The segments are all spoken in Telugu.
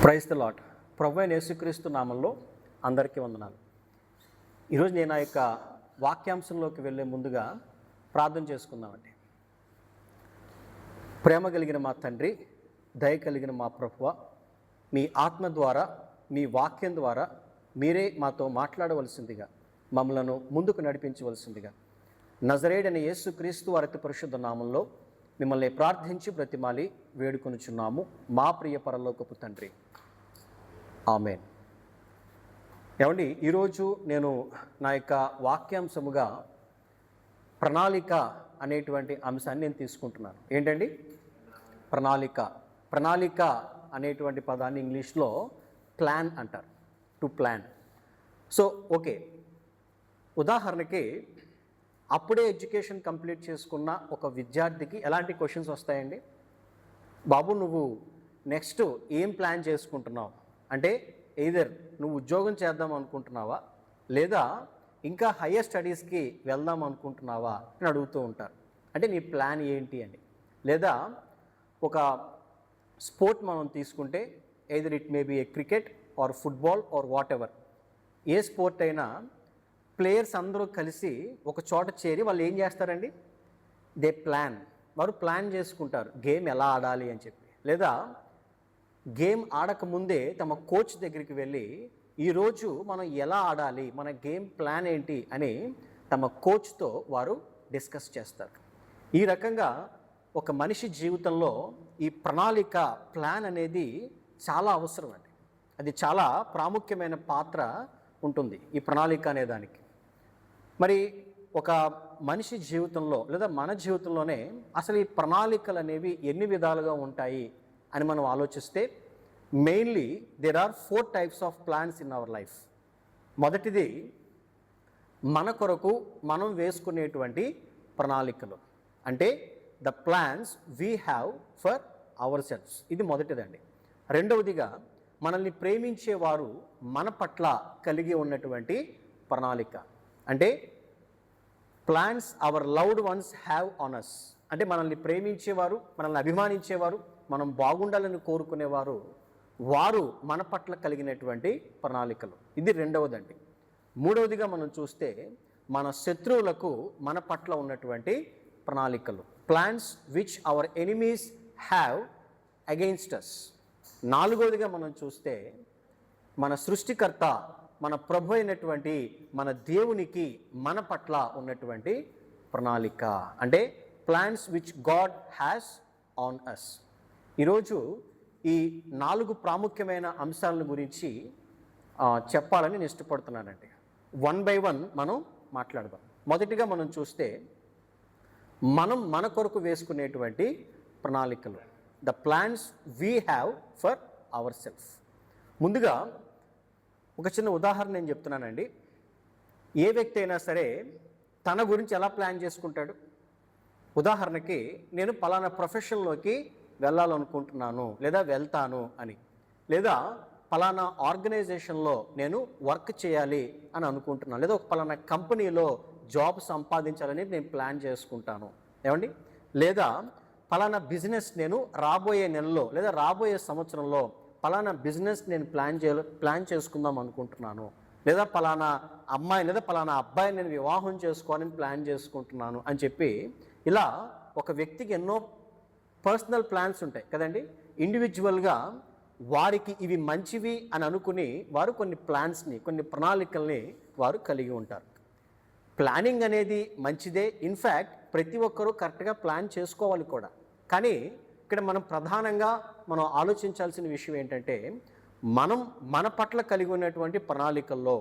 Praise the lord. ప్రభువైన యేసుక్రీస్తు నామంలో అందరికీ వందనాలు. ఈరోజు నేను ఆ యొక్క వాక్యాంశంలోకి వెళ్ళే ముందుగా ప్రార్థన చేసుకుందామండి. ప్రేమ కలిగిన మా తండ్రి, దయ కలిగిన మా ప్రభువ, మీ ఆత్మ ద్వారా, మీ వాక్యం ద్వారా మీరే మాతో మాట్లాడవలసిందిగా, మమ్మలను ముందుకు నడిపించవలసిందిగా నజరేయుడైన యేసుక్రీస్తు వారి అతి పరిశుద్ధ నామంలో మిమ్మల్ని ప్రార్థించి బ్రతిమాలి వేడుకొనుచున్నాము మా ప్రియ పరలోకపు తండ్రి. ఆమేన్. ఏమండి, ఈరోజు నేను నా యొక్క వాక్యాంశముగా ప్రణాళిక అనేటువంటి అంశాన్ని నేను తీసుకుంటున్నాను. ఏంటండి? ప్రణాళిక. ప్రణాళిక అనేటువంటి పదాన్ని ఇంగ్లీష్లో ప్లాన్ అంటారు, టు ప్లాన్. సో ఓకే, ఉదాహరణకి అప్పుడే ఎడ్యుకేషన్ కంప్లీట్ చేసుకున్న ఒక విద్యార్థికి ఎలాంటి క్వశ్చన్స్ వస్తాయండి? బాబు, నువ్వు నెక్స్ట్ ఏం ప్లాన్ చేసుకుంటున్నావు? అంటే ఎయిదర్ నువ్వు ఉద్యోగం చేద్దాం అనుకుంటున్నావా, లేదా ఇంకా హయ్యర్ స్టడీస్కి వెళ్దాం అనుకుంటున్నావా అని అడుగుతూ ఉంటారు. అంటే నీ ప్లాన్ ఏంటి అని. లేదా ఒక స్పోర్ట్ మనం తీసుకుంటే, either it may be a cricket or football or whatever, a sport అయినా ప్లేయర్స్ అందరూ కలిసి ఒక చోట చేరి వాళ్ళు ఏం చేస్తారండి? They plan. వారు ప్లాన్ చేసుకుంటారు గేమ్ ఎలా ఆడాలి అని చెప్పి. లేదా గేమ్ ఆడకముందే తమ కోచ్ దగ్గరికి వెళ్ళి ఈరోజు మనం ఎలా ఆడాలి, మన గేమ్ ప్లాన్ ఏంటి అని తమ కోచ్తో వారు డిస్కస్ చేస్తారు. ఈ రకంగా ఒక మనిషి జీవితంలో ఈ ప్రణాళిక, ప్లాన్ అనేది చాలా అవసరం అండి. అది చాలా ప్రాముఖ్యమైన పాత్ర ఉంటుంది ఈ ప్రణాళిక అనే దానికి. మరి ఒక మనిషి జీవితంలో లేదా మన జీవితంలోనే అసలు ఈ ప్రణాళికలు అనేవి ఎన్ని విధాలుగా ఉంటాయి అని మనం ఆలోచిస్తే, mainly there are 4 types of plans in our life. మొదటిది మన కొరకు మనం వేసుకునేటువంటి ప్రణాళికలు, అంటే the plans we have for our selves. ఇది మొదటిదండి. రెండవదిగా మనల్ని ప్రేమించేవారు మన పట్ల కలిగి ఉన్నటువంటి ప్రణాళిక, అంటే plans our loved ones have on us. అంటే మనల్ని ప్రేమించేవారు, మనల్ని అభిమానించేవారు, మనం బాగుండాలని కోరుకునేవారు, వారు మన పట్ల కలిగినటువంటి ప్రణాళికలు. ఇది రెండవదండి. మూడవదిగా మనం చూస్తే మన శత్రువులకు మన పట్ల ఉన్నటువంటి ప్రణాళికలు, plans which our enemies have against us. నాలుగవదిగా మనం చూస్తే మన సృష్టికర్త, మన ప్రభు అయినటువంటి మన దేవునికి మన పట్ల ఉన్నటువంటి ప్రణాళిక, అంటే plans which God has on us. ఈరోజు ఈ 4 ప్రాముఖ్యమైన అంశాల గురించి చెప్పాలని నేను ఇష్టపడుతున్నానండి. 1 by 1 మనం మాట్లాడదాం. మొదటిగా మనం చూస్తే మనం మన కొరకు వేసుకునేటువంటి ప్రణాళికలు, the plans we have for our self. ముందుగా ఒక చిన్న ఉదాహరణ నేను చెప్తున్నానండి. ఏ వ్యక్తి అయినా సరే తన గురించి ఎలా ప్లాన్ చేసుకుంటాడు? ఉదాహరణకి, నేను పలానా ప్రొఫెషన్లోకి వెళ్ళాలనుకుంటున్నాను లేదా వెళ్తాను అని, లేదా పలానా ఆర్గనైజేషన్లో నేను వర్క్ చేయాలి అని అనుకుంటున్నాను, లేదా ఒక పలానా కంపెనీలో జాబ్ సంపాదించాలని నేను ప్లాన్ చేసుకుంటాను. ఏమండి? లేదా పలానా బిజినెస్ నేను రాబోయే నెలలో లేదా రాబోయే సంవత్సరంలో పలానా బిజినెస్ నేను ప్లాన్ చేసుకుందాం అనుకుంటున్నాను, లేదా పలానా అమ్మాయి లేదా పలానా అబ్బాయిని నేను వివాహం చేసుకోవాలని ప్లాన్ చేసుకుంటున్నాను అని చెప్పి, ఇలా ఒక వ్యక్తికి ఎన్నో పర్సనల్ ప్లాన్స్ ఉంటాయి కదండి. ఇండివిజువల్గా వారికి ఇవి మంచివి అని అనుకుని వారు కొన్ని ప్లాన్స్ని, కొన్ని ప్రణాళికల్ని వారు కలిగి ఉంటారు. ప్లానింగ్ అనేది మంచిదే. ఇన్ఫ్యాక్ట్ ప్రతి ఒక్కరూ కరెక్ట్గా ప్లాన్ చేసుకోవాలి కూడా. కానీ ఇక్కడ మనం ప్రధానంగా మనం ఆలోచించాల్సిన విషయం ఏంటంటే, మనం మన పట్ల కలిగి ఉన్నటువంటి ప్రణాళికల్లో,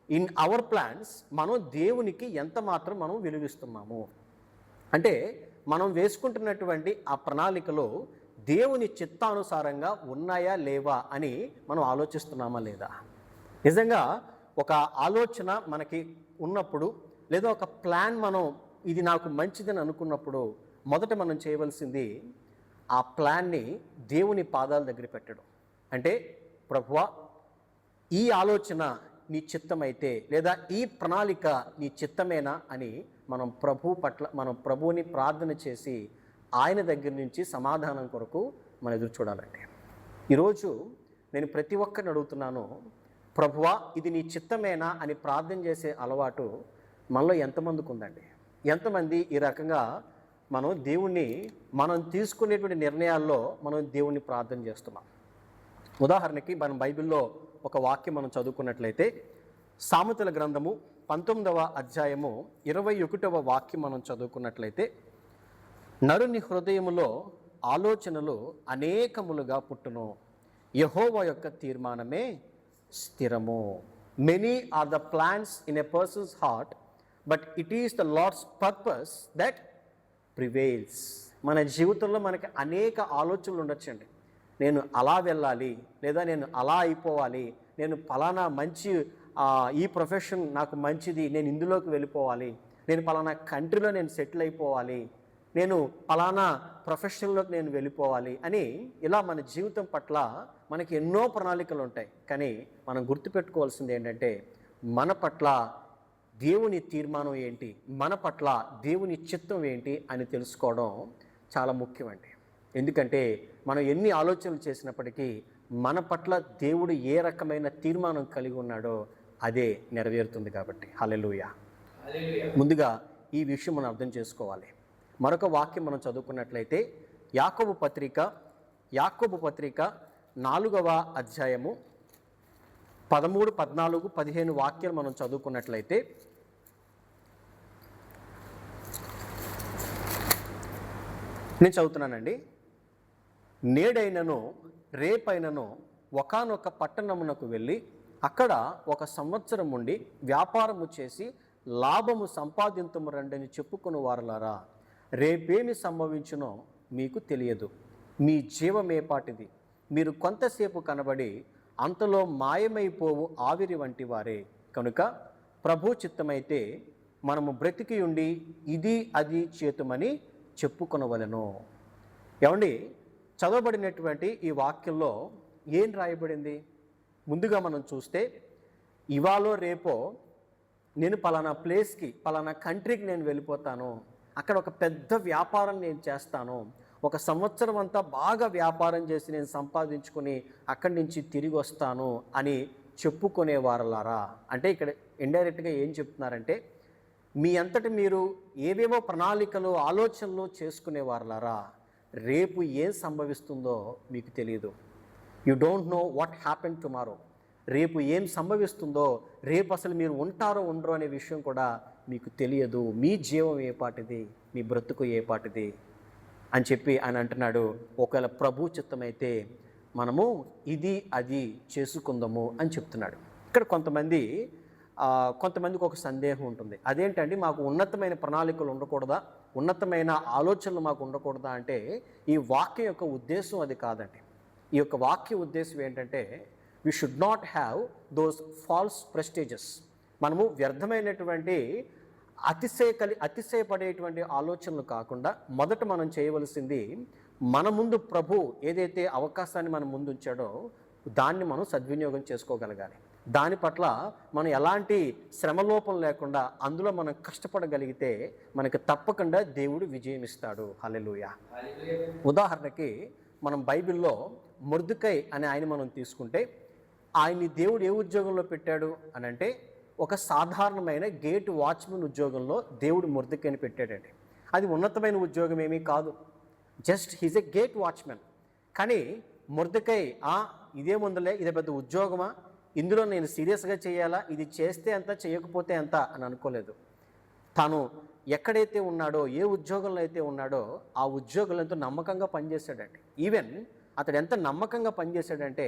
ఇన్ అవర్ ప్లాన్స్, మనం దేవునికి ఎంత మాత్రం మనం విలువిస్తున్నాము. అంటే మనం వేసుకుంటున్నటువంటి ఆ ప్రణాళికలో దేవుని చిత్తానుసారంగా ఉన్నాయా లేవా అని మనం ఆలోచిస్తున్నామా లేదా. నిజంగా ఒక ఆలోచన మనకి ఉన్నప్పుడు, లేదా ఒక ప్లాన్ మనం ఇది నాకు మంచిదని అనుకున్నప్పుడు, మొదట మనం చేయవలసింది ఆ ప్లాన్ని దేవుని పాదాల దగ్గర పెట్టడం. అంటే ప్రభువా, ఈ ఆలోచన నీ చిత్తమైతే, లేదా ఈ ప్రణాళిక నీ చిత్తమేనా అని మనం ప్రభువుని ప్రార్థన చేసి ఆయన దగ్గర నుంచి సమాధానం కొరకు మనం ఎదురు చూడాలండి. ఈరోజు నేను ప్రతి ఒక్కరిని అడుగుతున్నాను, ప్రభువా ఇది నీ చిత్తమేనా అని ప్రార్థన చేసే అలవాటు మనలో ఎంతమందికి ఉందండి? ఎంతమంది ఈ రకంగా మనం తీసుకునేటువంటి నిర్ణయాల్లో మనం దేవుణ్ణి ప్రార్థన చేస్తున్నాం? ఉదాహరణకి మనం బైబిల్లో ఒక వాక్యం మనం చదువుకున్నట్లయితే సామెతల గ్రంథము 19వ అధ్యాయము 21వ వాక్యం మనం చదువుకున్నట్లయితే, నరుని హృదయములో ఆలోచనలు అనేకములుగా పుట్టును, యెహోవా యొక్క తీర్మానమే స్థిరము. Many are the plans in a person's heart, but it is the Lord's purpose that prevails. మన జీవితంలో మనకి అనేక ఆలోచనలు ఉండొచ్చండి. నేను అలా వెళ్ళాలి, లేదా నేను అలా అయిపోవాలి, నేను ఫలానా మంచి ఈ ప్రొఫెషన్ నాకు మంచిది, నేను ఇందులోకి వెళ్ళిపోవాలి, నేను ఫలానా కంట్రీలో నేను సెటిల్ అయిపోవాలి, నేను ఫలానా ప్రొఫెషన్లోకి నేను వెళ్ళిపోవాలి అని ఇలా మన జీవితం పట్ల మనకి ఎన్నో ప్రణాళికలు ఉంటాయి. కానీ మనం గుర్తుపెట్టుకోవాల్సింది ఏంటంటే, మన పట్ల దేవుని తీర్మానం ఏంటి, మన పట్ల దేవుని చిత్తం ఏంటి అని తెలుసుకోవడం చాలా ముఖ్యమండి. ఎందుకంటే మనం ఎన్ని ఆలోచనలు చేసినప్పటికీ మన పట్ల దేవుడు ఏ రకమైన తీర్మానం కలిగి ఉన్నాడో అదే నెరవేరుతుంది కాబట్టి. హల్లెలూయా. ముందుగా ఈ విషయం మనం అర్థం చేసుకోవాలి. మరొక వాక్యం మనం చదువుకున్నట్లయితే యాకోబు పత్రిక 4వ అధ్యాయము 13, 14, 15 వాక్యాలు మనం చదువుకున్నట్లయితే, నేను చదువుతున్నానండి. నేడైనను రేపైనను ఒకానొక పట్టణమునకు వెళ్ళి అక్కడ 1 సంవత్సరం ఉండి వ్యాపారము చేసి లాభము సంపాదింతుము రండని చెప్పుకుని వారలారా, రేపేమి సంభవించునో మీకు తెలియదు. మీ జీవమేపాటిది, మీరు కొంతసేపు కనబడి అంతలో మాయమైపోవు ఆవిరి వంటి వారే. కనుక ప్రభు చిత్తమైతే మనము బ్రతికి ఉండి ఇది అది చేతుమని చెప్పుకొనవలెను. ఏమండి, చదవబడినటువంటి ఈ వాక్యంలో ఏం రాయబడింది? ముందుగా మనం చూస్తే, ఇవాళ రేపో నేను పలానా ప్లేస్కి, పలానా కంట్రీకి నేను వెళ్ళిపోతాను, అక్కడ ఒక పెద్ద వ్యాపారం నేను చేస్తాను, 1 సంవత్సరం అంతా బాగా వ్యాపారం చేసి నేను సంపాదించుకొని అక్కడి నుంచి తిరిగి వస్తాను అని చెప్పుకునే వారలారా. అంటే ఇక్కడ ఇండైరెక్ట్గా ఏం చెప్తున్నారంటే, మీ అంతటి మీరు ఏవేవో ప్రణాళికలు ఆలోచనలు చేసుకునే వారలారా, రేపు ఏం సంభవిస్తుందో మీకు తెలియదు. You don't know what happen tomorrow. రేపు ఏం సంభవిస్తుందో, రేపు అసలు మీరు ఉంటారో ఉండరో అనే విషయం కూడా మీకు తెలియదు. మీ జీవం ఏ పాటిది, మీ బ్రతుకు ఏ పాటిది అని చెప్పి ఆయన అంటున్నాడు. ఒకవేళ ప్రభు చిత్తమైతే మనము ఇది అది చేసుకుందాము అని చెప్తున్నాడు. ఇక్కడ కొంతమందికి ఒక సందేహం ఉంటుంది. అదేంటండి, మాకు ఉన్నతమైన ప్రణాళికలు ఉండకూడదా, ఉన్నతమైన ఆలోచనలు మాకు ఉండకూడదా అంటే, ఈ వాక్యం యొక్క ఉద్దేశం అది కాదండి. ఈ యొక్క వాక్య ఉద్దేశం ఏంటంటే, we should not have those false prestiges. మనము వ్యర్థమైనటువంటి అతిశయపడేటువంటి ఆలోచనలు కాకుండా మొదట మనం చేయవలసింది, మన ముందు ప్రభు ఏదైతే అవకాశాన్ని మన ముందు ఉంచాడో దాన్ని మనం సద్వినియోగం చేసుకోగలగాలి. దాని పట్ల మనం ఎలాంటి శ్రమలోపం లేకుండా అందులో మనం కష్టపడగలిగితే మనకు తప్పకుండా దేవుడు విజయం ఇస్తాడు. హల్లెలూయా. ఉదాహరణకి మనం బైబిల్లో మొర్దెకై అనే ఆయన మనం తీసుకుంటే, ఆయన్ని దేవుడు ఏ ఉద్యోగంలో పెట్టాడు అని అంటే, ఒక సాధారణమైన గేట్ వాచ్మెన్ ఉద్యోగంలో దేవుడు మొర్దెకైని పెట్టాడండి. అది ఉన్నతమైన ఉద్యోగం ఏమీ కాదు, just he's a gate watchman. కానీ మొర్దెకై ఇదేముందలే, ఇదే పెద్ద ఉద్యోగమా, ఇందులో నేను సీరియస్గా చేయాలా, ఇది చేస్తే ఎంత చేయకపోతే ఎంత అని అనుకోలేదు. తాను ఎక్కడైతే ఉన్నాడో, ఏ ఉద్యోగంలో అయితే ఉన్నాడో ఆ ఉద్యోగంలో ఎంతో నమ్మకంగా పనిచేశాడండి. ఈవెన్ అతడు ఎంత నమ్మకంగా పనిచేశాడంటే,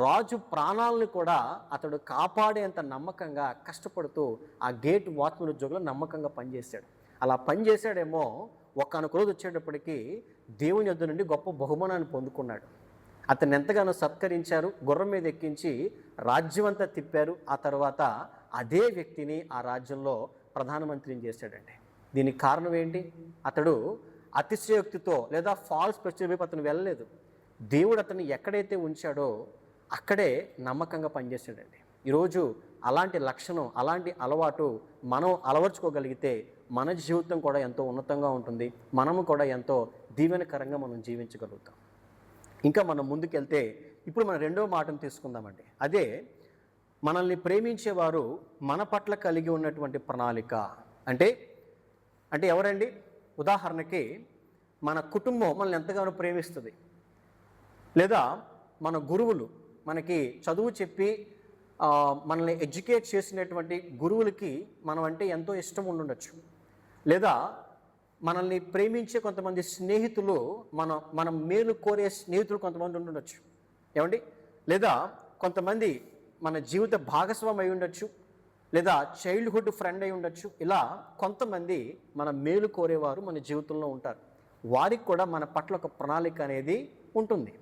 రాజు ప్రాణాలను కూడా అతడు కాపాడేంత నమ్మకంగా కష్టపడుతూ ఆ గేట్ వాచ్మెన్ ఉద్యోగంలో నమ్మకంగా పనిచేశాడు. అలా పనిచేశాడేమో, ఒకానొక రోజు వచ్చేటప్పటికి దేవుని యొద్ద నుండి గొప్ప బహుమానాన్ని పొందుకున్నాడు. అతన్ని ఎంతగానో సత్కరించారు, గుర్రం మీద ఎక్కించి రాజ్యం అంతా తిప్పారు. ఆ తర్వాత అదే వ్యక్తిని ఆ రాజ్యంలో ప్రధానమంత్రిని చేశాడండి. దీనికి కారణం ఏంటి? అతడు అతిశయోక్తితో లేదా ఫాల్స్ ప్రెస్టేజ్ వైపు అతను వెళ్ళలేదు. దేవుడు అతన్ని ఎక్కడైతే ఉంచాడో అక్కడే నమ్మకంగా పనిచేశాడండి. ఈరోజు అలాంటి లక్షణం, అలాంటి అలవాటు మనం అలవర్చుకోగలిగితే మన జీవితం కూడా ఎంతో ఉన్నతంగా ఉంటుంది, మనము కూడా ఎంతో దీవెనకరంగా మనం జీవించగలుగుతాం. ఇంకా మనం ముందుకెళ్తే ఇప్పుడు మనం రెండవ మాటను తీసుకుందామండి. అదే మనల్ని ప్రేమించేవారు మన పట్ల కలిగి ఉన్నటువంటి ప్రణాళిక. అంటే అంటే ఎవరండి? ఉదాహరణకి మన కుటుంబం మనల్ని ఎంతగానో ప్రేమిస్తుంది, లేదా మన గురువులు మనకి చదువు చెప్పి మనల్ని ఎడ్యుకేట్ చేసినటువంటి గురువులకి మనం అంటే ఎంతో ఇష్టం ఉండుండొచ్చు, లేదా మనల్ని ప్రేమించే కొంతమంది స్నేహితులు మనం మేలు కోరే స్నేహితులు కొంతమంది ఉండుండొచ్చు, ఏమండి? లేదా కొంతమంది మన జీవిత భాగస్వామి అయి ఉండొచ్చు, లేదా చైల్డ్హుడ్ ఫ్రెండ్ అయి ఉండొచ్చు. ఇలా కొంతమంది మన మేలు కోరేవారు మన జీవితంలో ఉంటారు. వారికి కూడా మన పట్ల ఒక ప్రణాళిక అనేది ఉంటుంది.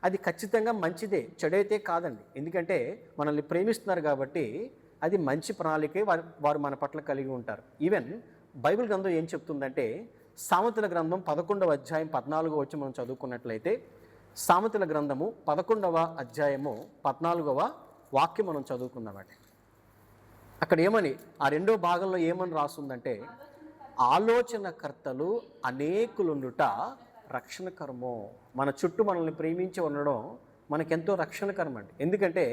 అది ఖచ్చితంగా మంచిదే, చెడైతే కాదండి. ఎందుకంటే మనల్ని ప్రేమిస్తున్నారు కాబట్టి అది మంచి ప్రణాళికే వారు మన పట్ల కలిగి ఉంటారు. ఈవెన్ బైబిల్ గ్రంథం ఏం చెప్తుందంటే, సామెతల గ్రంథం 11వ అధ్యాయం 14వ వచనం మనం చదువుకున్నట్లయితే, సామెతల గ్రంథము 11వ అధ్యాయము 14వ వాక్యం మనం చదువుకుందామండి. అక్కడ ఏమని, ఆ రెండో భాగంలో ఏమని రాస్తుందంటే, ఆలోచనకర్తలు అనేకులుండుట రక్షణకరమో. మన చుట్టూ మనల్ని ప్రేమించి ఉండడం మనకెంతో రక్షణకరం అండి. ఎందుకంటే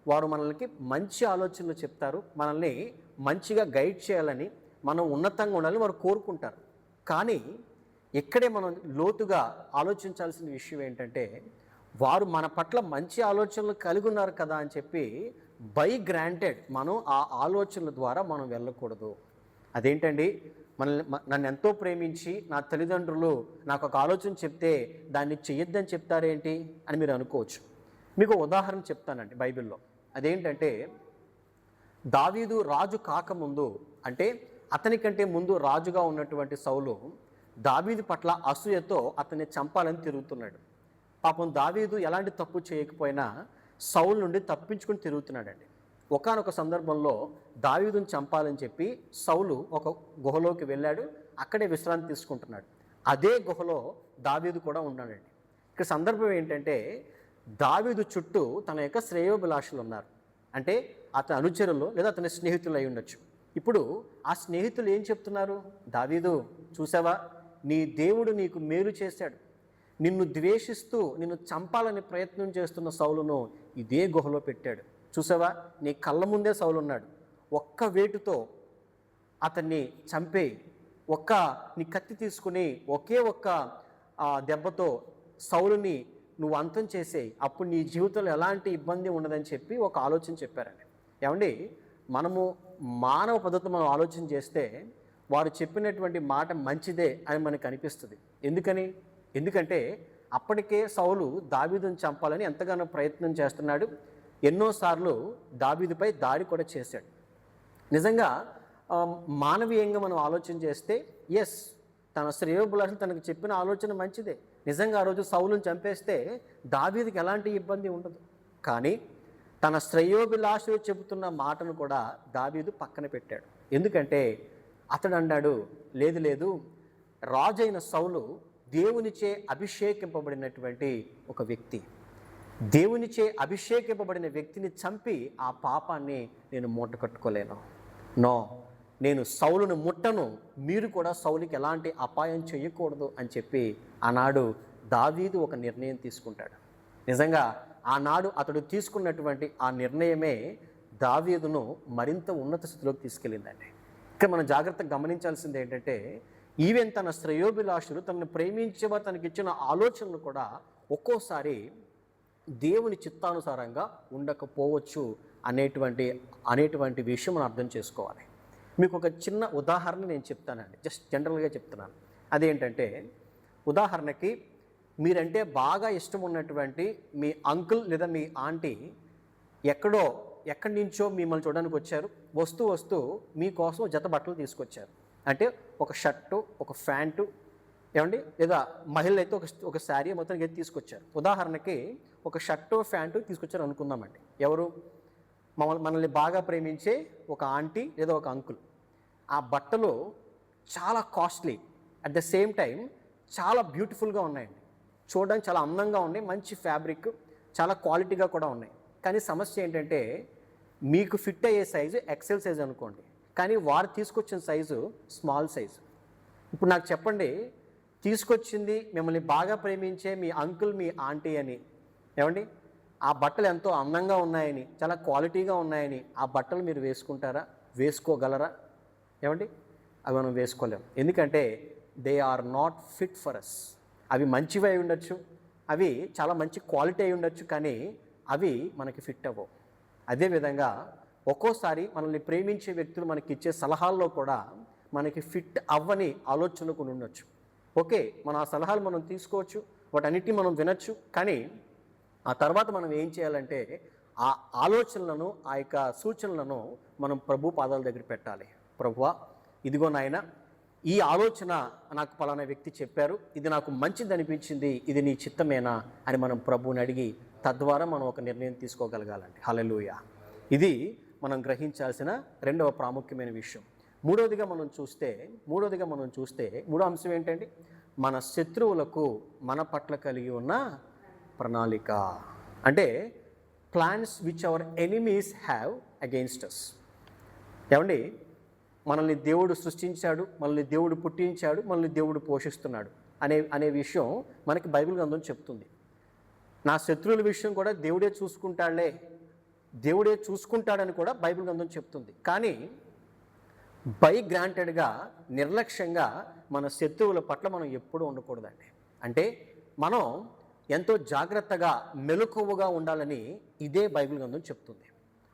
వారు మనల్ని మంచి ఆలోచనలు చెప్తారు, మనల్ని మంచిగా గైడ్ చేయాలని, మనం ఉన్నతంగా ఉండాలని వారు కోరుకుంటారు. కానీ ఇక్కడే మనం లోతుగా ఆలోచించాల్సిన విషయం ఏంటంటే, వారు మన పట్ల మంచి ఆలోచనలు కలిగి ఉన్నారు కదా అని చెప్పి బై గ్రాంటెడ్ మనం ఆ ఆలోచనల ద్వారా మనం వెళ్ళకూడదు. అదేంటండి, నన్ను ఎంతో ప్రేమించి నా తల్లిదండ్రులు నాకు ఒక ఆలోచన చెప్తే దాన్ని చెయ్యొద్దని చెప్తారేంటి అని మీరు అనుకోవచ్చు. మీకు ఉదాహరణ చెప్తానండి బైబిల్లో. అదేంటంటే, దావీదు రాజు కాకముందు, అంటే అతనికంటే ముందు రాజుగా ఉన్నటువంటి సౌలు దావీదు పట్ల అసూయతో అతన్ని చంపాలని తిరుగుతున్నాడు. పాపం దావీదు ఎలాంటి తప్పు చేయకపోయినా సౌలు నుండి తప్పించుకుని తిరుగుతున్నాడండి. ఒకానొక సందర్భంలో దావీదుని చంపాలని చెప్పి సౌలు ఒక గుహలోకి వెళ్ళాడు, అక్కడే విశ్రాంతి తీసుకుంటున్నాడు. అదే గుహలో దావీదు కూడా ఉన్నాడండి. ఇక్కడ సందర్భం ఏంటంటే, దావీదు చుట్టూ తన యొక్క శ్రేయోభిలాషులు ఉన్నారు. అంటే అతని అనుచరులు లేదా అతని స్నేహితులు అయి ఉండొచ్చు. ఇప్పుడు ఆ స్నేహితులు ఏం చెప్తున్నారు? దావీదు, చూసావా, నీ దేవుడు నీకు మేలు చేశాడు, నిన్ను ద్వేషిస్తూ నిన్ను చంపాలని ప్రయత్నం చేస్తున్న సౌలును ఇదే గుహలో పెట్టాడు. చూసావా, నీ కళ్ళ ముందే సౌలు ఉన్నాడు, ఒక్క వేటుతో అతన్ని చంపే, నీ కత్తి తీసుకుని ఒకే ఒక్క దెబ్బతో సౌలుని నువ్వు అంతం చేసేయి, అప్పుడు నీ జీవితంలో ఎలాంటి ఇబ్బంది ఉండదని చెప్పి ఒక ఆలోచన చెప్పారండి. ఏమండి, మనము మానవ పద్ధతి మనం ఆలోచన చేస్తే వారు చెప్పినటువంటి మాట మంచిదే అని మనకు అనిపిస్తుంది. ఎందుకంటే అప్పటికే సౌలు దావీదుని చంపాలని ఎంతగానో ప్రయత్నం చేస్తున్నాడు. ఎన్నోసార్లు దావీదుపై దాడి కూడా చేశాడు. నిజంగా మానవీయంగా మనం ఆలోచన చేస్తే ఎస్, తన శ్రేయోభిలాషులు తనకు చెప్పిన ఆలోచన మంచిదే. నిజంగా ఆ రోజు సౌలుని చంపేస్తే దావీదుకి ఎలాంటి ఇబ్బంది ఉండదు. కానీ తన శ్రేయోభిలాషులు చెబుతున్న మాటను కూడా దావీదు పక్కన పెట్టాడు. ఎందుకంటే అతడు అన్నాడు, లేదు, రాజైన సౌలు దేవునిచే అభిషేకింపబడినటువంటి ఒక వ్యక్తి, దేవునిచే అభిషేకింపబడిన వ్యక్తిని చంపి ఆ పాపాన్ని నేను మూట కట్టుకోలేను. నో, నేను సౌలును ముట్టను, మీరు కూడా సౌలుకి ఎలాంటి అపాయం చేయకూడదు అని చెప్పి ఆనాడు దావీదు ఒక నిర్ణయం తీసుకుంటాడు. నిజంగా ఆనాడు అతడు తీసుకున్నటువంటి ఆ నిర్ణయమే దావీదును మరింత ఉన్నత స్థితిలోకి తీసుకెళ్ళిందండి. ఇక్కడ మనం జాగ్రత్తగా గమనించాల్సింది ఏంటంటే, ఈవెన్ తన శ్రేయోభిలాషులు తనను ప్రేమించేవారు తనకి ఇచ్చిన ఆలోచనలు కూడా ఒక్కోసారి దేవుని చిత్తానుసారంగా ఉండకపోవచ్చు అనేటువంటి విషయం మనం అర్థం చేసుకోవాలి. మీకు ఒక చిన్న ఉదాహరణ నేను చెప్తానండి, జస్ట్ జనరల్గా చెప్తున్నాను. అదేంటంటే, ఉదాహరణకి మీరంటే బాగా ఇష్టం ఉన్నటువంటి మీ అంకుల్ లేదా మీ ఆంటీ ఎక్కడి నుంచో మిమ్మల్ని చూడడానికి వచ్చారు. వస్తూ మీకోసం జత బట్టలు తీసుకొచ్చారు. అంటే ఒక షర్టు, ఒక ప్యాంటు, ఏమండి, లేదా మహిళలు అయితే ఒక శారీ మొత్తం ఎత్తి తీసుకొచ్చారు. ఉదాహరణకి ఒక షర్టు ప్యాంటు తీసుకొచ్చారు అనుకుందామండి. ఎవరు? మనల్ని బాగా ప్రేమించే ఒక ఆంటీ లేదా ఒక అంకుల్. ఆ బట్టలు చాలా costly, at the same time చాలా బ్యూటిఫుల్గా ఉన్నాయండి. చూడడానికి చాలా అందంగా ఉన్నాయి, మంచి ఫ్యాబ్రిక్, చాలా క్వాలిటీగా కూడా ఉన్నాయి. కానీ సమస్య ఏంటంటే, మీకు ఫిట్ అయ్యే సైజు ఎక్సెల్ సైజు అనుకోండి, కానీ వారు తీసుకొచ్చిన సైజు స్మాల్ సైజు. ఇప్పుడు నాకు చెప్పండి, తీసుకొచ్చింది మిమ్మల్ని బాగా ప్రేమించే మీ అంకుల్, మీ ఆంటీ అని, ఏమండి, ఆ బట్టలు ఎంతో అందంగా ఉన్నాయని, చాలా క్వాలిటీగా ఉన్నాయని ఆ బట్టలు మీరు వేసుకుంటారా? వేసుకోగలరా? ఏమండి? అవి మనం వేసుకోలేం. ఎందుకంటే they are not fit for us. అవి మంచివి అయి ఉండొచ్చు, అవి చాలా మంచి క్వాలిటీ అయి ఉండొచ్చు, కానీ అవి మనకి ఫిట్ అవ్వవు. అదేవిధంగా ఒక్కోసారి మనల్ని ప్రేమించే వ్యక్తులు మనకి ఇచ్చే సలహాల్లో కూడా మనకి ఫిట్ అవ్వని ఆలోచనలు కొన్ని ఉండొచ్చు. ఓకే, మన ఆ సలహాలు మనం తీసుకోవచ్చు, వాటన్నిటిని మనం వినొచ్చు, కానీ ఆ తర్వాత మనం ఏం చేయాలంటే ఆ ఆలోచనలను, ఆ యొక్క సూచనలను మనం ప్రభు పాదాల దగ్గర పెట్టాలి. ప్రభువా, ఇదిగో నాయన, ఈ ఆలోచన నాకు పలానా వ్యక్తి చెప్పారు, ఇది నాకు మంచిది అనిపించింది, ఇది నీ చిత్తమేనా అని మనం ప్రభువుని అడిగి తద్వారా మనం ఒక నిర్ణయం తీసుకోగలగాలండి. హల్లెలూయా. ఇది మనం గ్రహించాల్సిన రెండవ ప్రాముఖ్యమైన విషయం. మూడవదిగా మనం చూస్తే మూడో అంశం ఏంటండి? మన శత్రువులకు మన పట్ల కలిగి ఉన్న ప్రణాళిక. అంటే plans which our enemies have against us. ఏమండి? మనల్ని దేవుడు సృష్టించాడు, మనల్ని దేవుడు పుట్టించాడు, మనల్ని దేవుడు పోషిస్తున్నాడు అనే విషయం మనకి బైబిల్ గ్రంథం చెప్తుంది. నా శత్రువుల విషయం కూడా దేవుడే చూసుకుంటాడని కూడా బైబిల్ గ్రంథం చెప్తుంది. కానీ బై గ్రాంటెడ్గా, నిర్లక్ష్యంగా మన శత్రువుల పట్ల మనం ఎప్పుడూ ఉండకూడదండి. అంటే మనం ఎంతో జాగ్రత్తగా, మెలకువగా ఉండాలని ఇదే బైబిల్ గ్రంథం చెప్తుంది.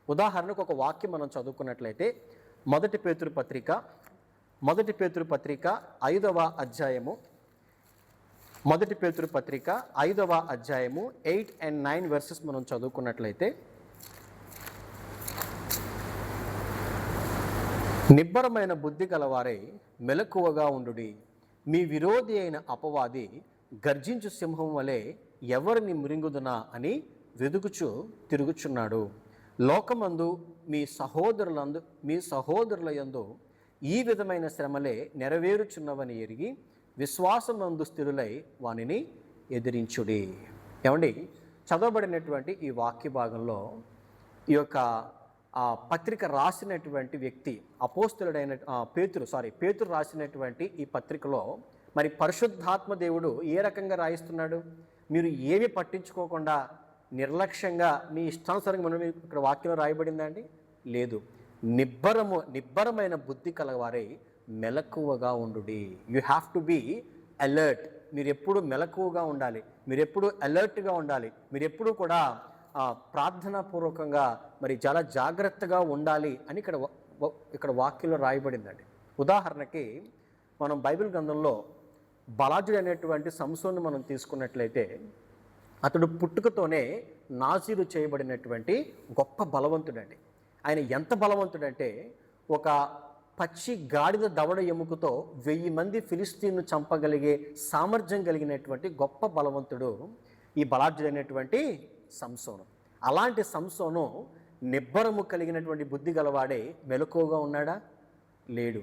ఉదాహరణకు ఒక వాక్యం మనం చదువుకున్నట్లయితే మొదటి పేతురు పత్రిక 5వ అధ్యాయము, మొదటి పేతురు పత్రిక 5వ అధ్యాయము 8 and 9 వర్సెస్ మనం చదువుకున్నట్లయితే, నిబ్బరమైన బుద్ధి గలవారై మెలకువగా ఉండుడి. మీ విరోధి అయిన అపవాది గర్జించు సింహం వలె ఎవరిని మృంగుదునా అని వెదుకుచు తిరుగుచున్నాడు. లోకమందు మీ సహోదరుల యందు ఈ విధమైన శ్రమలే నెరవేరుచున్నవని ఎరిగి విశ్వాసమందు స్థిరులై వానిని ఎదిరించుడి. ఏమండి? చదవబడినటువంటి ఈ వాక్య భాగంలో ఈ యొక్క పత్రిక రాసినటువంటి వ్యక్తి అపోస్తులుడైన పేతురు రాసినటువంటి ఈ పత్రికలో మరి పరిశుద్ధాత్మ దేవుడు ఏ రకంగా రాయిస్తున్నాడు? మీరు ఏమి పట్టించుకోకుండా నిర్లక్ష్యంగా మీ ఇష్టానుసారంగా మనం ఇక్కడ వాక్యంలో రాయబడిందండి? లేదు. నిబ్బరమైన బుద్ధి కలవారై మెలకువగా ఉండుడి. You have to be alert. మీరు ఎప్పుడు మెలకువగా ఉండాలి, మీరు ఎప్పుడు అలర్ట్గా ఉండాలి, మీరు ఎప్పుడు కూడా ప్రార్థనాపూర్వకంగా మరి చాలా జాగ్రత్తగా ఉండాలి అని ఇక్కడ వాక్యంలో రాయబడిందండి. ఉదాహరణకి మనం బైబిల్ గ్రంథంలో బలాజుడు అనేటువంటి సంసోను మనం తీసుకున్నట్లయితే, అతడు పుట్టుకతోనే నాజీరు చేయబడినటువంటి గొప్ప బలవంతుడండి. ఆయన ఎంత బలవంతుడంటే, ఒక పచ్చి గాడిద దవడ ఎముకతో 1000 మంది ఫిలిస్తీన్ను చంపగలిగే సామర్థ్యం కలిగినటువంటి గొప్ప బలవంతుడు ఈ బలాజుడైనటువంటి సంసోను. అలాంటి సంసోను నిబ్బరము కలిగినటువంటి బుద్ధి గలవాడే మెలకువగా ఉన్నాడా? లేడు.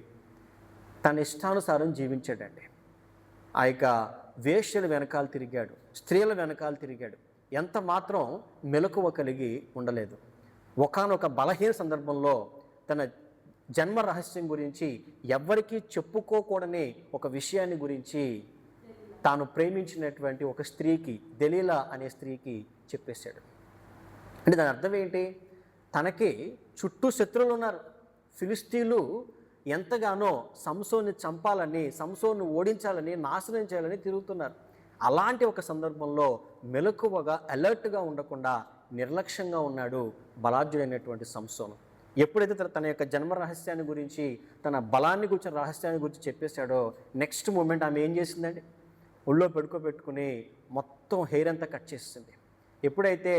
తన ఇష్టానుసారం జీవించాడండి. ఆ యొక్క వేశ్యల వెనకాల తిరిగాడు, స్త్రీల వెనకాల తిరిగాడు, ఎంత మాత్రం మెలకువ కలిగి ఉండలేదు. ఒకానొక బలహీన సందర్భంలో తన జన్మ రహస్యం గురించి ఎవ్వరికీ చెప్పుకోకూడని ఒక విషయాన్ని గురించి తాను ప్రేమించినటువంటి ఒక స్త్రీకి, దెలీలా అనే స్త్రీకి చెప్పేశాడు. అంటే దాని అర్థం ఏంటి? తనకి చుట్టూ శత్రువులు ఉన్నారు. ఫిలిస్తీన్లు ఎంతగానో సంసోన్ని చంపాలని, సంసోన్ని ఓడించాలని, నాశనం చేయాలని తిరుగుతున్నారు. అలాంటి ఒక సందర్భంలో మెలకువగా, అలర్ట్గా ఉండకుండా నిర్లక్ష్యంగా ఉన్నాడు బలాఢ్యుడైనటువంటి సంసోను. ఎప్పుడైతే తన యొక్క జన్మ రహస్యాన్ని గురించి, తన బలాన్ని గురించిన రహస్యాన్ని గురించి చెప్పేశాడో, నెక్స్ట్ మూమెంట్ ఆమె ఏం చేసిందండి? ఒళ్ళో పెట్టుకుని మొత్తం హెయిర్ అంతా కట్ చేసింది. ఎప్పుడైతే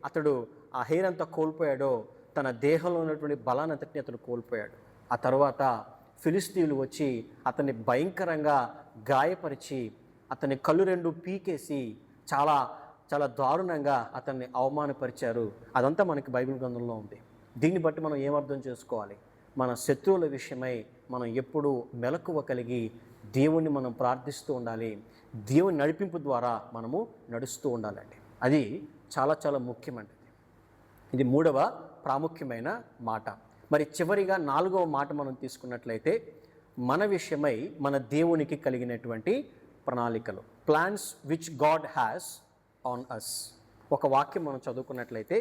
అతడు ఆ హెయిర్ అంతా కోల్పోయాడో, తన దేహంలో ఉన్నటువంటి బలాన్ని అంతటిని అతడు కోల్పోయాడు. ఆ తర్వాత ఫిలిస్తీన్లు వచ్చి అతన్ని భయంకరంగా గాయపరిచి, అతని కళ్ళు 2 పీకేసి చాలా చాలా దారుణంగా అతన్ని అవమానపరిచారు. అదంతా మనకి బైబిల్ గ్రంథంలో ఉంది. దీన్ని బట్టి మనం ఏమర్థం చేసుకోవాలి? మన శత్రువుల విషయమై మనం ఎప్పుడూ మెలకువ కలిగి దేవుణ్ణి మనం ప్రార్థిస్తూ ఉండాలి. దేవుని నడిపింపు ద్వారా మనము నడుస్తూ ఉండాలండి. అది చాలా చాలా ముఖ్యమండి. ఇది 3వ ప్రాముఖ్యమైన మాట. మరి చివరిగా 4వ మాట మనం తీసుకున్నట్లయితే, మన విషయమై మన దేవునికి కలిగినటువంటి ప్రణాళికలు, plans which God has on us. ఒక వాక్యం మనం చదువుకున్నట్లయితే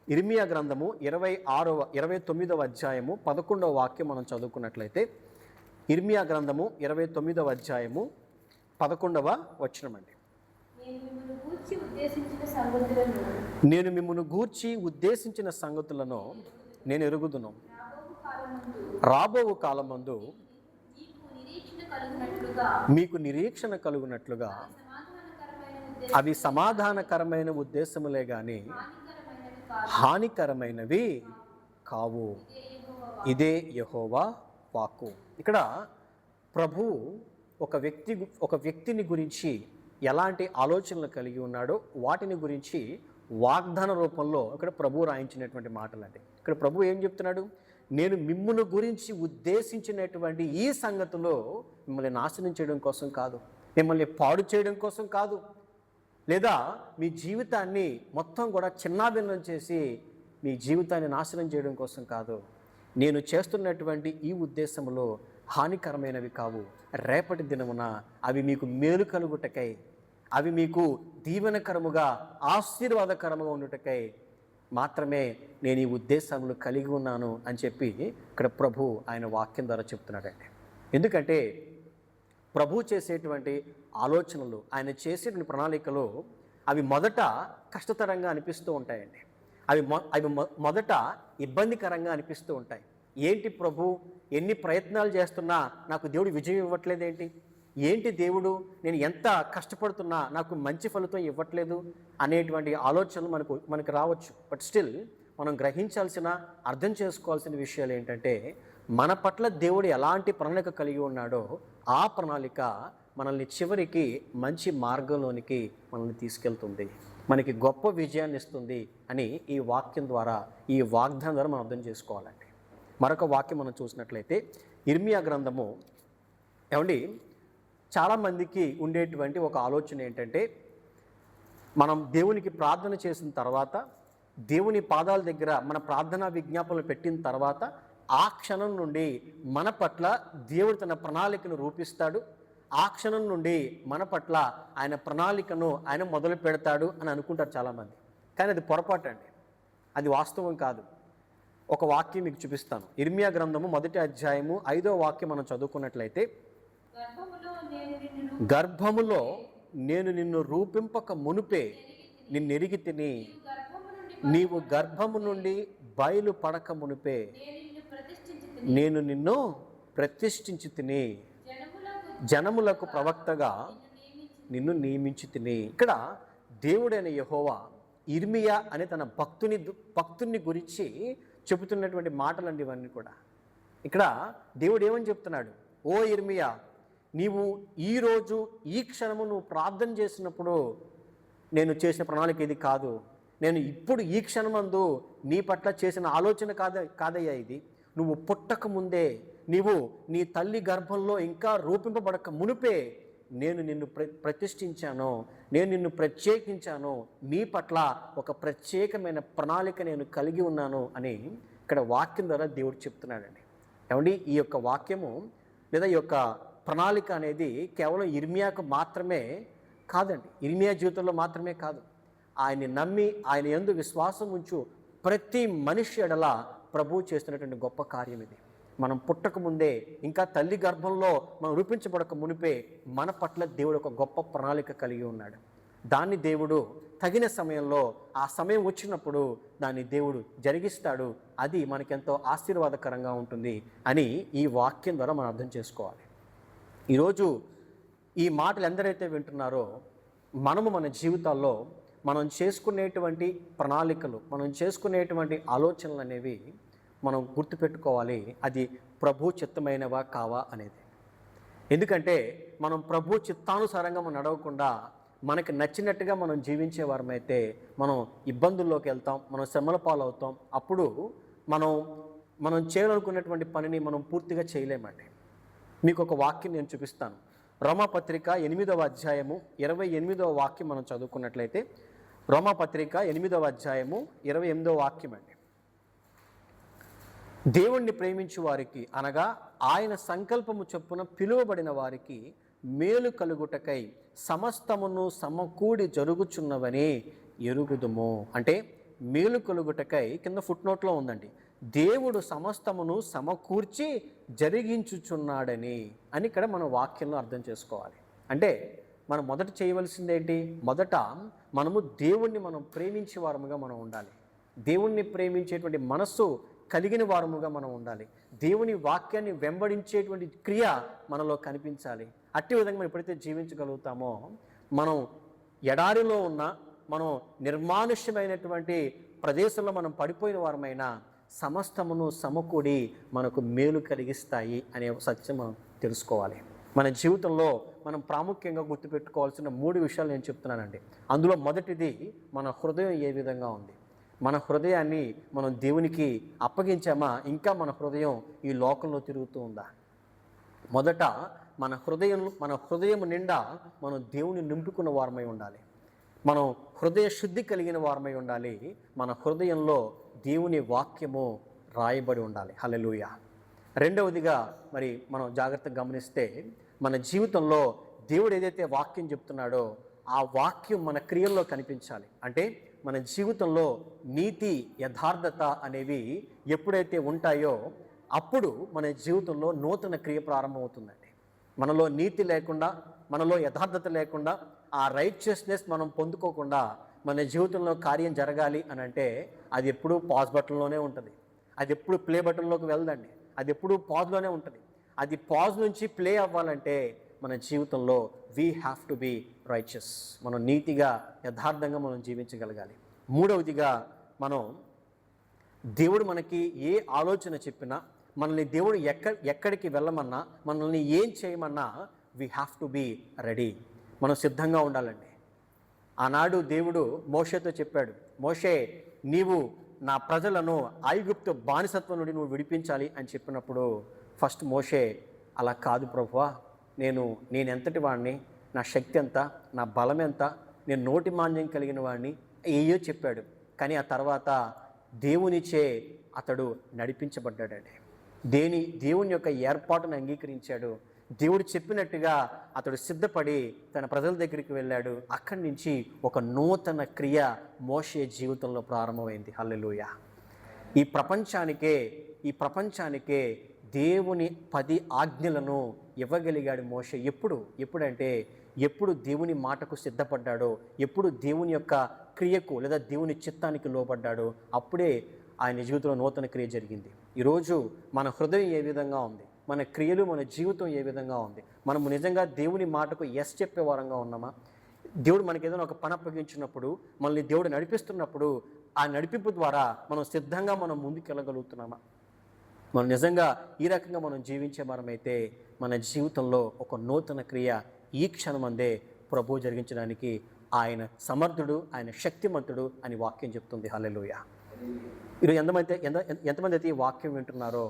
ఇర్మియా గ్రంథము 29వ అధ్యాయము 11వ వాక్యం మనం చదువుకున్నట్లయితే ఇర్మియా గ్రంథము 29వ అధ్యాయము 11వ వచనం అండి. నేను మిమ్మును గూర్చి ఉద్దేశించిన సంగతులను నేను ఎరుగుదును. రాబో కాలమందు మీకు నిరీక్షణ కలుగునట్లుగా అవి సమాధానకరమైన ఉద్దేశములే గాని హానికరమైనవి కావు. ఇదే యెహోవా వాక్కు. ఇక్కడ ప్రభు ఒక వ్యక్తిని గురించి ఎలాంటి ఆలోచనలు కలిగి ఉన్నాడో వాటిని గురించి వాగ్దాన రూపంలో ఇక్కడ ప్రభు రాయించినటువంటి మాటలండి. ఇక్కడ ప్రభు ఏం చెప్తున్నాడు? నేను మిమ్మును గురించి ఉద్దేశించినటువంటి ఈ సంగతిలో మిమ్మల్ని నాశనం చేయడం కోసం కాదు, మిమ్మల్ని పాడు చేయడం కోసం కాదు, లేదా మీ జీవితాన్ని మొత్తం కూడా చిన్నాభిన్నం చేసి మీ జీవితాన్ని నాశనం చేయడం కోసం కాదు. నేను చేస్తున్నటువంటి ఈ ఉద్దేశంలో హానికరమైనవి కావు. రేపటి దినమున అవి మీకు మేలు కలుగుటకై, అవి మీకు దీవెనకరముగా ఆశీర్వాదకరముగా ఉండుటకై మాత్రమే నేను ఈ ఉద్దేశములు కలిగి ఉన్నాను అని చెప్పి ఇక్కడ ప్రభు ఆయన వాక్యం ద్వారా చెప్తున్నాడండి. ఎందుకంటే ప్రభు చేసేటువంటి ఆలోచనలు, ఆయన చేసేటువంటి ప్రణాళికలు అవి మొదట కష్టతరంగా అనిపిస్తూ ఉంటాయండి. అవి మొదట ఇబ్బందికరంగా అనిపిస్తూ ఉంటాయి. ఏంటి ప్రభు, ఎన్ని ప్రయత్నాలు చేస్తున్నా నాకు దేవుడు విజయం ఇవ్వట్లేదేంటి? ఏంటి దేవుడు, నేను ఎంత కష్టపడుతున్నా నాకు మంచి ఫలితం ఇవ్వట్లేదు అనేటువంటి ఆలోచనలు మనకు రావచ్చు. బట్ స్టిల్ మనం గ్రహించాల్సిన, అర్థం చేసుకోవాల్సిన విషయాలు ఏంటంటే, మన పట్ల దేవుడు ఎలాంటి ప్రణాళిక కలిగి ఉన్నాడో ఆ ప్రణాళిక మనల్ని చివరికి మంచి మార్గంలోనికి మనల్ని తీసుకెళ్తుంది, మనకి గొప్ప విజయాన్ని ఇస్తుంది అని ఈ వాక్యం ద్వారా, ఈ వాగ్దానం ద్వారా మనం అర్థం చేసుకోవాలండి. మరొక వాక్యం మనం చూసినట్లయితే ఇర్మియా గ్రంథము, ఏమండి, చాలామందికి ఉండేటువంటి ఒక ఆలోచన ఏంటంటే, మనం దేవునికి ప్రార్థన చేసిన తర్వాత, దేవుని పాదాల దగ్గర మన ప్రార్థనా విజ్ఞాపనలు పెట్టిన తర్వాత ఆ క్షణం నుండి మన పట్ల దేవుడు తన ప్రణాళికను రూపిస్తాడు, ఆ క్షణం నుండి మన పట్ల ఆయన ప్రణాళికను ఆయన మొదలు పెడతాడు అని అనుకుంటారు చాలామంది. కానీ అది పొరపాటు అండి, అది వాస్తవం కాదు. ఒక వాక్యం మీకు చూపిస్తాను. ఇర్మియా గ్రంథము 1వ అధ్యాయము 5వ వాక్యం మనం చదువుకున్నట్లయితే, గర్భములో నేను నిన్ను రూపింపక మునుపే నిన్నెరిగి తిని, నీవు గర్భము నుండి బయలు పడక మునుపే నేను నిన్ను ప్రతిష్ఠించి తిని, జనములకు ప్రవక్తగా నిన్ను నియమించి తిని. ఇక్కడ దేవుడైన యెహోవా ఇర్మియా అనే తన భక్తుని గురించి చెబుతున్నటువంటి మాటలండి ఇవన్నీ కూడా. ఇక్కడ దేవుడు ఏమని చెప్తున్నాడు? ఓ ఇర్మియా, నీవు ఈరోజు ఈ క్షణము నువ్వు ప్రార్థన చేసినప్పుడు నేను చేసిన ప్రణాళిక ఇది కాదు. నేను ఇప్పుడు ఈ క్షణమందు నీ పట్ల చేసిన ఆలోచన కాదయ్యా ఇది. నువ్వు పుట్టక ముందే, నీవు నీ తల్లి గర్భంలో ఇంకా రూపింపబడక మునుపే నేను నిన్ను ప్రతిష్ఠించాను, నేను నిన్ను ప్రత్యేకించాను, నీ పట్ల ఒక ప్రత్యేకమైన ప్రణాళిక నేను కలిగి ఉన్నాను అని ఇక్కడ వాక్యం ద్వారా దేవుడు చెప్తున్నాడండి. ఏమండి, ఈ యొక్క వాక్యము లేదా ఈ యొక్క ప్రణాళిక అనేది కేవలం ఇర్మియాకు మాత్రమే కాదండి, ఇర్మియా జీవితంలో మాత్రమే కాదు. ఆయన్ని నమ్మి ఆయన యందు విశ్వాసం ఉంచు ప్రతి మనిషి ఎడల ప్రభువు చేస్తున్నటువంటి గొప్ప కార్యం ఇది. మనం పుట్టక ముందే, ఇంకా తల్లి గర్భంలో మనం రూపించబడక మునిపే మన పట్ల దేవుడు ఒక గొప్ప ప్రణాళిక కలిగి ఉన్నాడు. దాన్ని దేవుడు తగిన సమయంలో, ఆ సమయం వచ్చినప్పుడు దాన్ని దేవుడు జరిగిస్తాడు. అది మనకెంతో ఆశీర్వాదకరంగా ఉంటుంది అని ఈ వాక్యం ద్వారా మనం అర్థం చేసుకోవాలి. ఈరోజు ఈ మాటలు ఎందరైతే వింటున్నారో, మనము మన జీవితాల్లో మనం చేసుకునేటువంటి ప్రణాళికలు, మనం చేసుకునేటువంటి ఆలోచనలు అనేవి మనం గుర్తుపెట్టుకోవాలి, అది ప్రభు చిత్తమైనవా కావా అనేది. ఎందుకంటే మనం ప్రభు చిత్తానుసారంగా మనం నడవకుండా మనకి నచ్చినట్టుగా మనం జీవించేవారమైతే మనం ఇబ్బందుల్లోకి వెళ్తాం, మనం శ్రమల పాలవుతాం. అప్పుడు మనం చేయాలనుకున్నటువంటి పనిని మనం పూర్తిగా చేయలేమండి. మీకు ఒక వాక్యం నేను చూపిస్తాను. రోమాపత్రిక 8వ అధ్యాయము 28వ వాక్యం మనం చదువుకున్నట్లయితే, రోమాపత్రిక 8వ అధ్యాయము 28వ వాక్యం అండి. దేవుణ్ణి ప్రేమించు వారికి, అనగా ఆయన సంకల్పము చొప్పున పిలువబడిన వారికి మేలు కలుగుటకై సమస్తమును సమకూడి జరుగుచున్నవని ఎరుగుదుము. అంటే మేలు కలుగుటకై కింద ఫుట్నోట్లో ఉందండి, దేవుడు సమస్తమును సమకూర్చి జరిగించుచున్నాడని అని ఇక్కడ మనం వాక్యంలో అర్థం చేసుకోవాలి. అంటే మనం మొదట చేయవలసిందేంటి? మొదట మనము దేవుణ్ణి మనం ప్రేమించే వారముగా మనం ఉండాలి. దేవుణ్ణి ప్రేమించేటువంటి మనస్సు కలిగిన వారముగా మనం ఉండాలి. దేవుని వాక్యాన్ని వెంబడించేటువంటి క్రియ మనలో కనిపించాలి. అట్టి విధంగా మనం ఎప్పుడైతే జీవించగలుగుతామో, మనం ఎడారిలో ఉన్న, మనం నిర్మానుష్యమైనటువంటి ప్రదేశంలో మనం పడిపోయిన వారమైనా సమస్తమును సమకూడి మనకు మేలు కలిగిస్తాయి అనే సత్యం మనం తెలుసుకోవాలి. మన జీవితంలో మనం ప్రాముఖ్యంగా గుర్తుపెట్టుకోవాల్సిన 3 విషయాలు నేను చెప్తున్నానండి. అందులో మొదటిది, మన హృదయం ఏ విధంగా ఉంది. మన హృదయాన్ని మనం దేవునికి అప్పగించామా, ఇంకా మన హృదయం ఈ లోకంలో తిరుగుతూ ఉందా? మొదట మన హృదయం నిండా మనం దేవుని నింపుకున్న వారమై ఉండాలి. మనం హృదయ శుద్ధి కలిగిన వారమై ఉండాలి. మన హృదయంలో దేవుని వాక్యము రాయబడి ఉండాలి. హల్లెలూయా. రెండవదిగా మరి మనం జాగ్రత్తగా గమనిస్తే, మన జీవితంలో దేవుడు ఏదైతే వాక్యం చెప్తున్నాడో ఆ వాక్యం మన క్రియల్లో కనిపించాలి. అంటే మన జీవితంలో నీతి, యథార్థత అనేవి ఎప్పుడైతే ఉంటాయో అప్పుడు మన జీవితంలో నూతన క్రియ ప్రారంభమవుతుందండి. మనలో నీతి లేకుండా, మనలో యథార్థత లేకుండా, ఆ రైచియస్నెస్ మనం పొందుకోకుండా మన జీవితంలో కార్యం జరగాలి అని అంటే అది ఎప్పుడూ పాజ్ బటన్లోనే ఉంటుంది. అది ఎప్పుడు ప్లే బటన్లోకి వెళ్ళదండి. అది ఎప్పుడు పాజ్లోనే ఉంటుంది. అది పాజ్ నుంచి ప్లే అవ్వాలంటే మన జీవితంలో we have to be righteous. మనం నీతిగా, యథార్థంగా మనం జీవించగలగాలి. మూడవదిగా, మనం దేవుడు మనకి ఏ ఆలోచన చెప్పినా, మనల్ని దేవుడు ఎక్కడికి వెళ్ళమన్నా, మనల్ని ఏం చేయమన్నా we have to be ready. మనం సిద్ధంగా ఉండాలండి. ఆనాడు దేవుడు మోషేతో చెప్పాడు, మోషే, నీవు నా ప్రజలను ఐగుప్తు బానిసత్వం నుండి నువ్వు విడిపించాలి అని చెప్పినప్పుడు ఫస్ట్ మోషే, అలా కాదు ప్రభువా, నేను ఎంతటి వాడిని, నా శక్తి ఎంత, నా బలం ఎంత, నేను నోటి మాంద్యం కలిగిన వాడిని, ఏయో చెప్పాడు. కానీ ఆ తర్వాత దేవునిచే అతడు నడిపించబడ్డాడండి. దేవుని యొక్క ఏర్పాటును అంగీకరించాడు. దేవుడు చెప్పినట్టుగా అతడు సిద్ధపడి తన ప్రజల దగ్గరికి వెళ్ళాడు. అక్కడి నుంచి ఒక నూతన క్రియ మోషే జీవితంలో ప్రారంభమైంది. హల్లెలూయా. ఈ ప్రపంచానికే దేవుని 10 ఆజ్ఞలను ఇవ్వగలిగాడు మోషే. ఎప్పుడంటే ఎప్పుడు దేవుని మాటకు సిద్ధపడ్డాడో, ఎప్పుడు దేవుని యొక్క క్రియకు లేదా దేవుని చిత్తానికి లోబడ్డాడో అప్పుడే ఆయన జీవితంలో నూతన క్రియ జరిగింది. ఈరోజు మన హృదయం ఏ విధంగా ఉంది, మన క్రియలు, మన జీవితం ఏ విధంగా ఉంది? మనము నిజంగా దేవుని మాటకు ఎస్ చెప్పే వారంగా ఉన్నామా? దేవుడు మనకి ఏదైనా ఒక పని అప్పగించినప్పుడు, మనల్ని దేవుడు నడిపిస్తున్నప్పుడు ఆ నడిపింపు ద్వారా మనం సిద్ధంగా మనం ముందుకెళ్ళగలుగుతున్నామా? మనం నిజంగా ఈ రకంగా మనం జీవించే వారమైతే మన జీవితంలో ఒక నూతన క్రియ ఈ క్షణమందే ప్రభువు జరిగించడానికి ఆయన సమర్థుడు, ఆయన శక్తిమంతుడు అని వాక్యం చెప్తుంది. హల్లెలూయా. ఈరోజు ఎంతమంది అయితే ఈ వాక్యం వింటున్నారో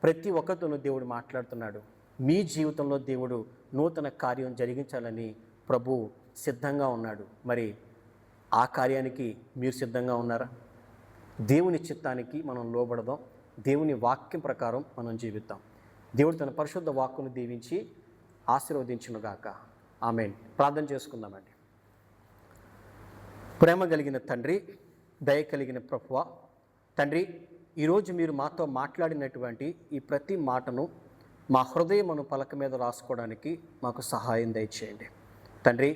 ప్రతి ఒక్కరితోనూ దేవుడు మాట్లాడుతున్నాడు. మీ జీవితంలో దేవుడు నూతన కార్యం జరిగించాలని ప్రభు సిద్ధంగా ఉన్నాడు. మరి ఆ కార్యానికి మీరు సిద్ధంగా ఉన్నారా? దేవుని చిత్తానికి మనం లోబడదాం. దేవుని వాక్యం ప్రకారం మనం జీవిద్దాం. దేవుడు తన పరిశుద్ధ వాక్కును దీవించి ఆశీర్వదించునుగాక. ఆమేన్. ప్రార్థన చేసుకుందామండి. ప్రేమ కలిగిన తండ్రి, దయ కలిగిన ప్రభువా, తండ్రి, ఈరోజు మీరు మాతో మాట్లాడినటువంటి ఈ ప్రతి మాటను మా హృదయమును పలక మీద రాసుకోవడానికి మాకు సహాయం దయచేయండి. తండ్రి,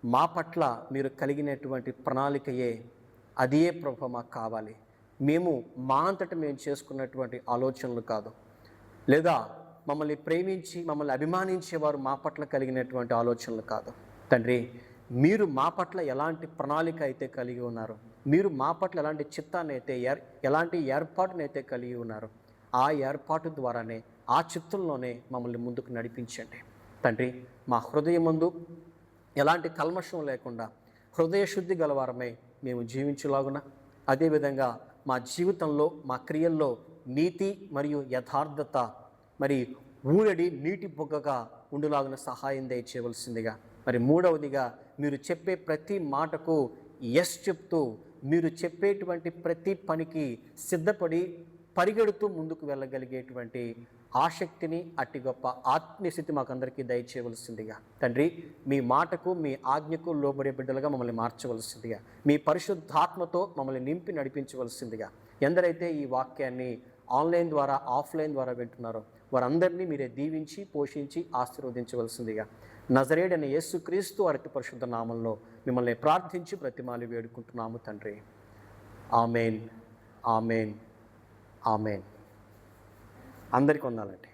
మా పట్ల మీరు కలిగినటువంటి ప్రణాళికయే అదే ప్రభువా మాకు కావాలి. మేము మా అంతటా మేము చేసుకున్నటువంటి ఆలోచనలు కాదు, లేదా మమ్మల్ని ప్రేమించి మమ్మల్ని అభిమానించేవారు మా పట్ల కలిగినటువంటి ఆలోచనలు కాదు. తండ్రి, మీరు మా పట్ల ఎలాంటి ప్రణాళిక అయితే కలిగి ఉన్నారు, మీరు మా పట్ల ఎలాంటి చిత్తాన్ని అయితే ఎలాంటి ఏర్పాటునైతే కలిగి ఉన్నారు, ఆ ఏర్పాటు ద్వారానే, ఆ చిత్తంలోనే మమ్మల్ని ముందుకు నడిపించండి. తండ్రి, మా హృదయమందు ఎలాంటి కల్మషం లేకుండా హృదయ శుద్ధి గలవారమై మేము జీవించులాగున, అదేవిధంగా మా జీవితంలో, మా క్రియల్లో నీతి మరియు యథార్థత మరి ఊరడి నీటి బొగ్గగా ఉండులాగున సహాయం దయచేయవలసిందిగా. మరి మూడవదిగా, మీరు చెప్పే ప్రతి మాటకు ఎస్ చెప్తూ, మీరు చెప్పేటువంటి ప్రతి పనికి సిద్ధపడి పరిగెడుతూ ముందుకు వెళ్ళగలిగేటువంటి ఆసక్తిని, అట్టి గొప్ప ఆత్మీయ స్థితి మాకందరికీ దయచేయవలసిందిగా తండ్రి, మీ మాటకు, మీ ఆజ్ఞకు లోబడే బిడ్డలుగా మమ్మల్ని మార్చవలసిందిగా, మీ పరిశుద్ధాత్మతో మమ్మల్ని నింపి నడిపించవలసిందిగా, ఎందరైతే ఈ వాక్యాన్ని ఆన్లైన్ ద్వారా, ఆఫ్లైన్ ద్వారా వింటున్నారో వారందరినీ మీరే దీవించి, పోషించి, ఆశీర్వదించవలసిందిగా నజరేయుడైన యేసుక్రీస్తు అతి పరిశుద్ధ నామంలో మిమ్మల్ని ప్రార్థించి బ్రతిమాలి వేడుకుంటున్నాము తండ్రి. ఆమేన్, ఆమేన్, ఆమేన్. అందరికీ వందాలండి.